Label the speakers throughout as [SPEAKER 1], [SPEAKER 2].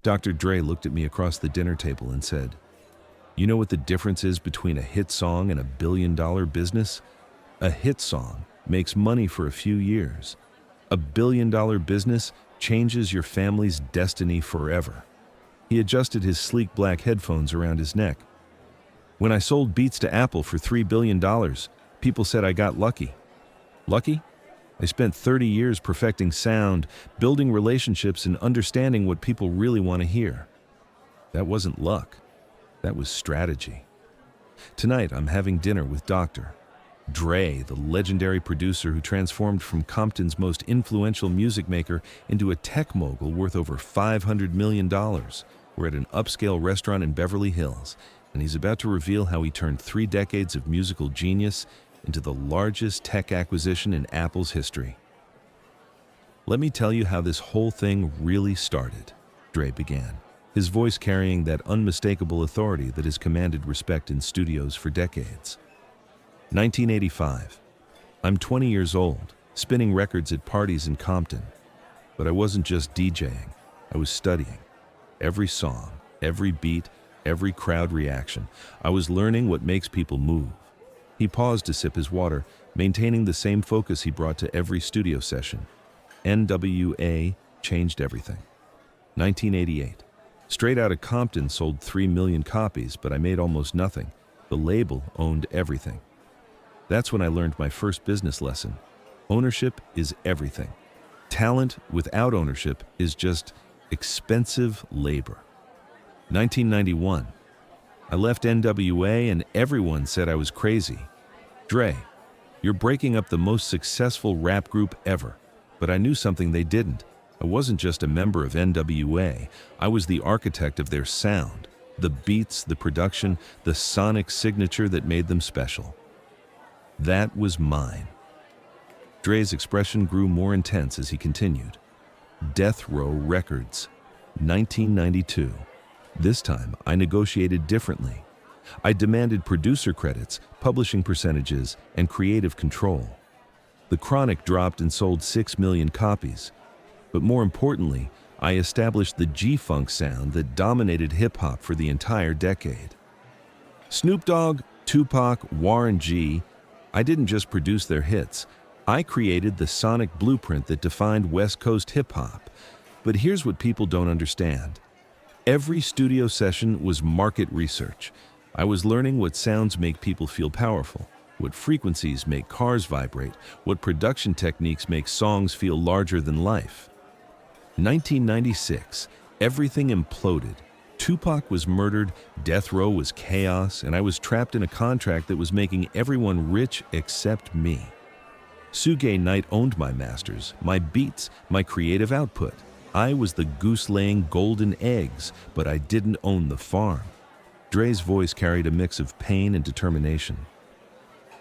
[SPEAKER 1] Dr. Dre looked at me across the dinner table and said, "You know what the difference is between a hit song and a billion-dollar business? A hit song makes money for a few years. A billion-dollar business changes your family's destiny forever." He adjusted his sleek black headphones around his neck. "When I sold Beats to Apple for $3 billion, people said I got lucky." Lucky? I spent 30 years perfecting sound, building relationships, and understanding what people really want to hear. That wasn't luck. That was strategy. Tonight, I'm having dinner with Dr. Dre, the legendary producer who transformed from Compton's most influential music maker into a tech mogul worth over $500 million. We're at an upscale restaurant in Beverly Hills, and he's about to reveal how he turned 3 decades of musical genius into the largest tech acquisition in Apple's history. "Let me tell you how this whole thing really started," Dre began, his voice carrying that unmistakable authority that has commanded respect in studios for decades. 1985. I'm 20 years old, spinning records at parties in Compton. But I wasn't just DJing, I was studying. Every song, every beat, every crowd reaction. I was learning what makes people move. He paused to sip his water, maintaining the same focus he brought to every studio session. N.W.A. changed everything. 1988. Straight Outta Compton sold 3 million copies, but I made almost nothing. The label owned everything. That's when I learned my first business lesson. Ownership is everything. Talent without ownership is just expensive labor. 1991. I left N.W.A. and everyone said I was crazy. "Dre, you're breaking up the most successful rap group ever." But I knew something they didn't. I wasn't just a member of N.W.A. I was the architect of their sound, the beats, the production, the sonic signature that made them special. That was mine. Dre's expression grew more intense as he continued. Death Row Records, 1992. This time, I negotiated differently. I demanded producer credits, publishing percentages, and creative control. The Chronic dropped and sold 6 million copies. But more importantly, I established the G-Funk sound that dominated hip-hop for the entire decade. Snoop Dogg, Tupac, Warren G. I didn't just produce their hits. I created the sonic blueprint that defined West Coast hip-hop. But here's what people don't understand. Every studio session was market research. I was learning what sounds make people feel powerful, what frequencies make cars vibrate, what production techniques make songs feel larger than life. 1996, everything imploded. Tupac was murdered, Death Row was chaos, and I was trapped in a contract that was making everyone rich except me. Suge Knight owned my masters, my beats, my creative output. I was the goose laying golden eggs, but I didn't own the farm. Dre's voice carried a mix of pain and determination.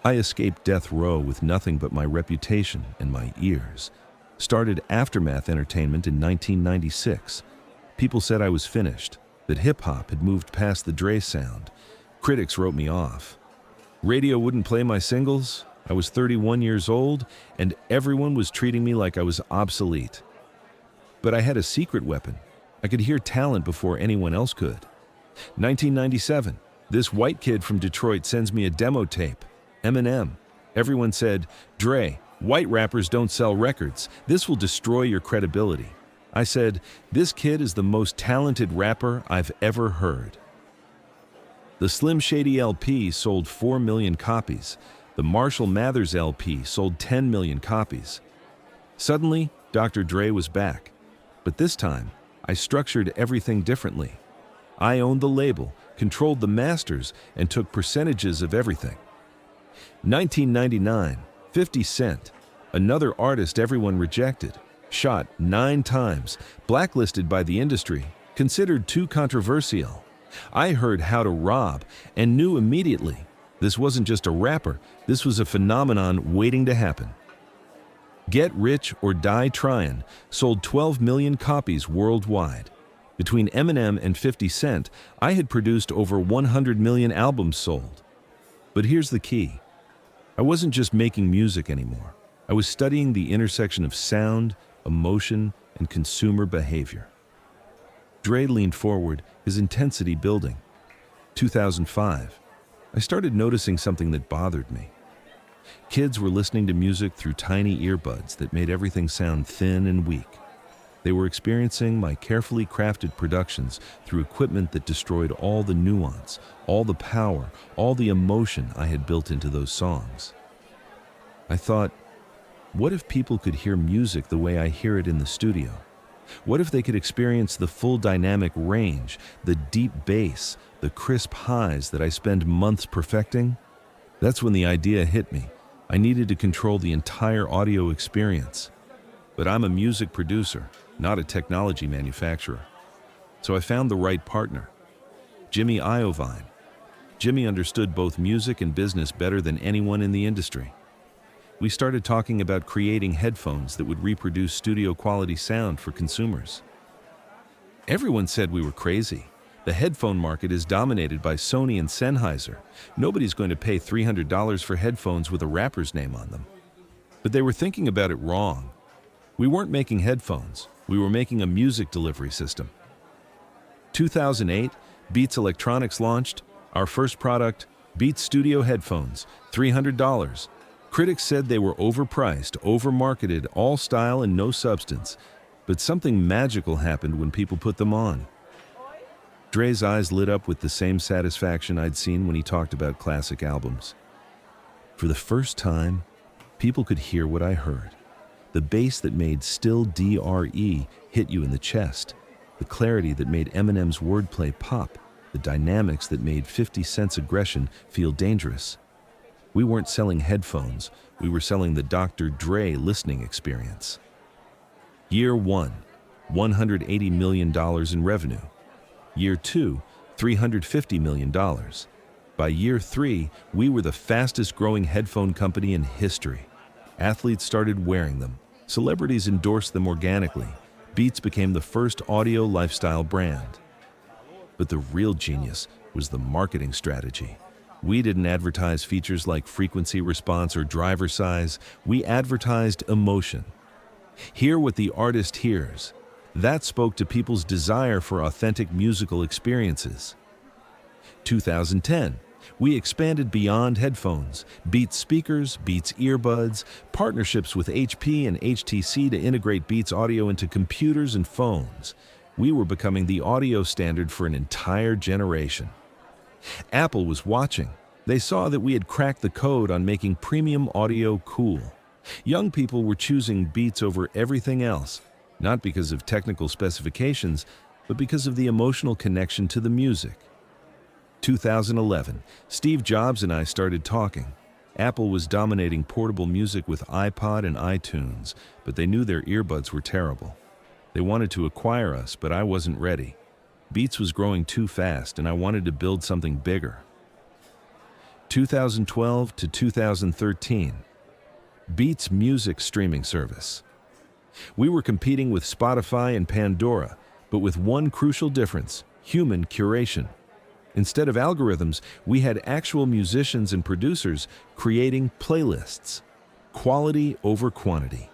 [SPEAKER 1] I escaped Death Row with nothing but my reputation and my ears. Started Aftermath Entertainment in 1996. People said I was finished, that hip-hop had moved past the Dre sound. Critics wrote me off. Radio wouldn't play my singles. I was 31 years old, and everyone was treating me like I was obsolete. But I had a secret weapon. I could hear talent before anyone else could. 1997, this white kid from Detroit sends me a demo tape. Eminem. Everyone said, "Dre, white rappers don't sell records. This will destroy your credibility." I said, "This kid is the most talented rapper I've ever heard." The Slim Shady LP sold 4 million copies. The Marshall Mathers LP sold 10 million copies. Suddenly, Dr. Dre was back. But this time, I structured everything differently. I owned the label, controlled the masters, and took percentages of everything. 1999, 50 Cent, another artist everyone rejected, shot 9 times, blacklisted by the industry, considered too controversial. I heard How to Rob and knew immediately this wasn't just a rapper, this was a phenomenon waiting to happen. Get Rich or Die Tryin' sold 12 million copies worldwide. Between Eminem and 50 Cent, I had produced over 100 million albums sold. But here's the key. I wasn't just making music anymore. I was studying the intersection of sound, emotion, and consumer behavior. Dre leaned forward, his intensity building. 2005. I started noticing something that bothered me. Kids were listening to music through tiny earbuds that made everything sound thin and weak. They were experiencing my carefully crafted productions through equipment that destroyed all the nuance, all the power, all the emotion I had built into those songs. I thought, what if people could hear music the way I hear it in the studio? What if they could experience the full dynamic range, the deep bass, the crisp highs that I spend months perfecting? That's when the idea hit me. I needed to control the entire audio experience. But I'm a music producer, not a technology manufacturer. So I found the right partner, Jimmy Iovine. Jimmy understood both music and business better than anyone in the industry. We started talking about creating headphones that would reproduce studio-quality sound for consumers. Everyone said we were crazy. The headphone market is dominated by Sony and Sennheiser. Nobody's going to pay $300 for headphones with a rapper's name on them. But they were thinking about it wrong. We weren't making headphones. We were making a music delivery system. 2008, Beats Electronics launched. Our first product, Beats Studio headphones, $300. Critics said they were overpriced, overmarketed, all style and no substance. But something magical happened when people put them on. Dre's eyes lit up with the same satisfaction I'd seen when he talked about classic albums. For the first time, people could hear what I heard. The bass that made Still DRE hit you in the chest. The clarity that made Eminem's wordplay pop. The dynamics that made 50 Cent's aggression feel dangerous. We weren't selling headphones. We were selling the Dr. Dre listening experience. Year 1, $180 million in revenue. Year 2, $350 million. By year 3, we were the fastest growing headphone company in history. Athletes started wearing them. Celebrities endorsed them organically. Beats became the first audio lifestyle brand. But the real genius was the marketing strategy. We didn't advertise features like frequency response or driver size. We advertised emotion. Hear what the artist hears. That spoke to people's desire for authentic musical experiences. 2010, we expanded beyond headphones, Beats speakers, Beats earbuds, partnerships with HP and HTC to integrate Beats audio into computers and phones. We were becoming the audio standard for an entire generation. Apple was watching. They saw that we had cracked the code on making premium audio cool. Young people were choosing Beats over everything else. Not because of technical specifications, but because of the emotional connection to the music. 2011, Steve Jobs and I started talking. Apple was dominating portable music with iPod and iTunes, but they knew their earbuds were terrible. They wanted to acquire us, but I wasn't ready. Beats was growing too fast, and I wanted to build something bigger. 2012 to 2013, Beats music streaming service. We were competing with Spotify and Pandora, but with one crucial difference: human curation. Instead of algorithms, we had actual musicians and producers creating playlists. Quality over quantity.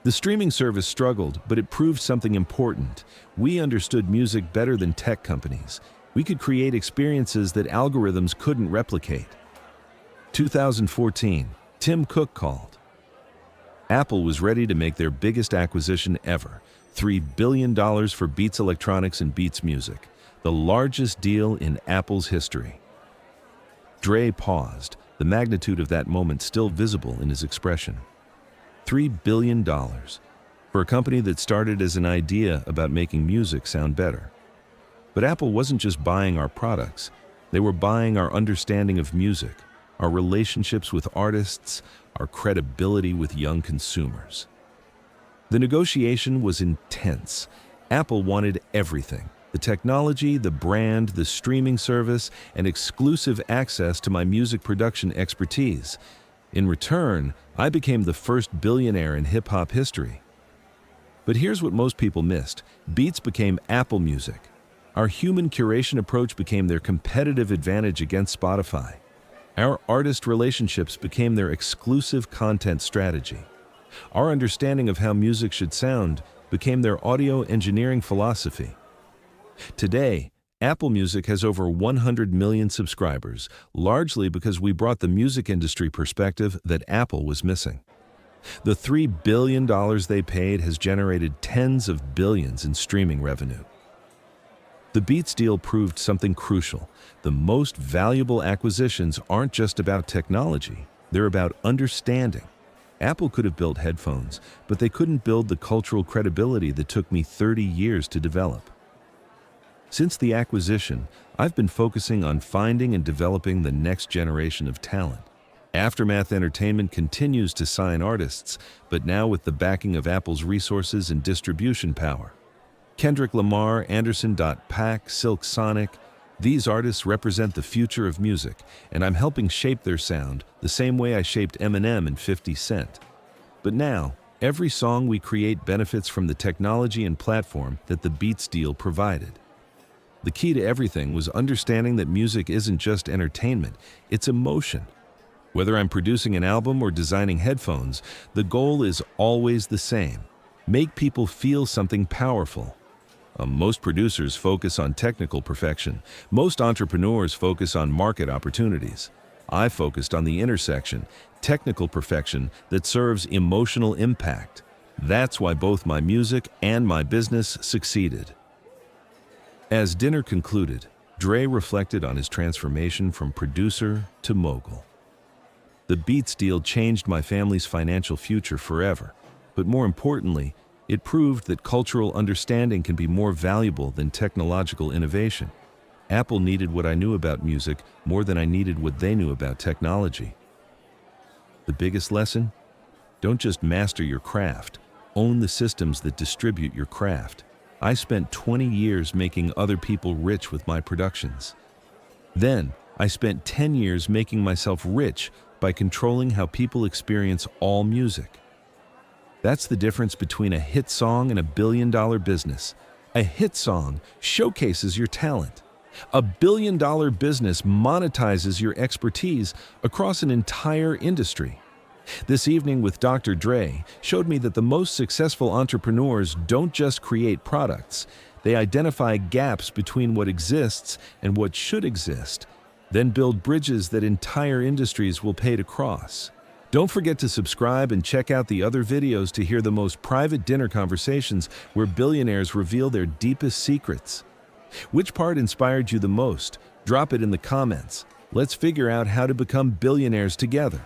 [SPEAKER 1] The streaming service struggled, but it proved something important. We understood music better than tech companies. We could create experiences that algorithms couldn't replicate. 2014, Tim Cook called. Apple was ready to make their biggest acquisition ever, $3 billion for Beats Electronics and Beats Music, the largest deal in Apple's history. Dre paused, the magnitude of that moment still visible in his expression. $3 billion for a company that started as an idea about making music sound better. But Apple wasn't just buying our products, they were buying our understanding of music, our relationships with artists, our credibility with young consumers. The negotiation was intense. Apple wanted everything: the technology, the brand, the streaming service, and exclusive access to my music production expertise. In return, I became the first billionaire in hip-hop history. But here's what most people missed. Beats became Apple Music. Our human curation approach became their competitive advantage against Spotify. Our artist relationships became their exclusive content strategy. Our understanding of how music should sound became their audio engineering philosophy. Today, Apple Music has over 100 million subscribers, largely because we brought the music industry perspective that Apple was missing. The $3 billion they paid has generated tens of billions in streaming revenue. The Beats deal proved something crucial. The most valuable acquisitions aren't just about technology, they're about understanding. Apple could have built headphones, but they couldn't build the cultural credibility that took me 30 years to develop. Since the acquisition, I've been focusing on finding and developing the next generation of talent. Aftermath Entertainment continues to sign artists, but now with the backing of Apple's resources and distribution power. Kendrick Lamar, Anderson.Paak, Silk Sonic, these artists represent the future of music, and I'm helping shape their sound the same way I shaped Eminem and 50 Cent. But now, every song we create benefits from the technology and platform that the Beats deal provided. The key to everything was understanding that music isn't just entertainment, it's emotion. Whether I'm producing an album or designing headphones, the goal is always the same: make people feel something powerful. Most producers focus on technical perfection. Most entrepreneurs focus on market opportunities. I focused on the intersection, technical perfection that serves emotional impact. That's why both my music and my business succeeded. As dinner concluded, Dre reflected on his transformation from producer to mogul. The Beats deal changed my family's financial future forever, but more importantly, it proved that cultural understanding can be more valuable than technological innovation. Apple needed what I knew about music more than I needed what they knew about technology. The biggest lesson? Don't just master your craft, own the systems that distribute your craft. I spent 20 years making other people rich with my productions. Then, I spent 10 years making myself rich by controlling how people experience all music. That's the difference between a hit song and a billion-dollar business. A hit song showcases your talent. A billion-dollar business monetizes your expertise across an entire industry. This evening with Dr. Dre showed me that the most successful entrepreneurs don't just create products. They identify gaps between what exists and what should exist, then build bridges that entire industries will pay to cross. Don't forget to subscribe and check out the other videos to hear the most private dinner conversations where billionaires reveal their deepest secrets. Which part inspired you the most? Drop it in the comments. Let's figure out how to become billionaires together.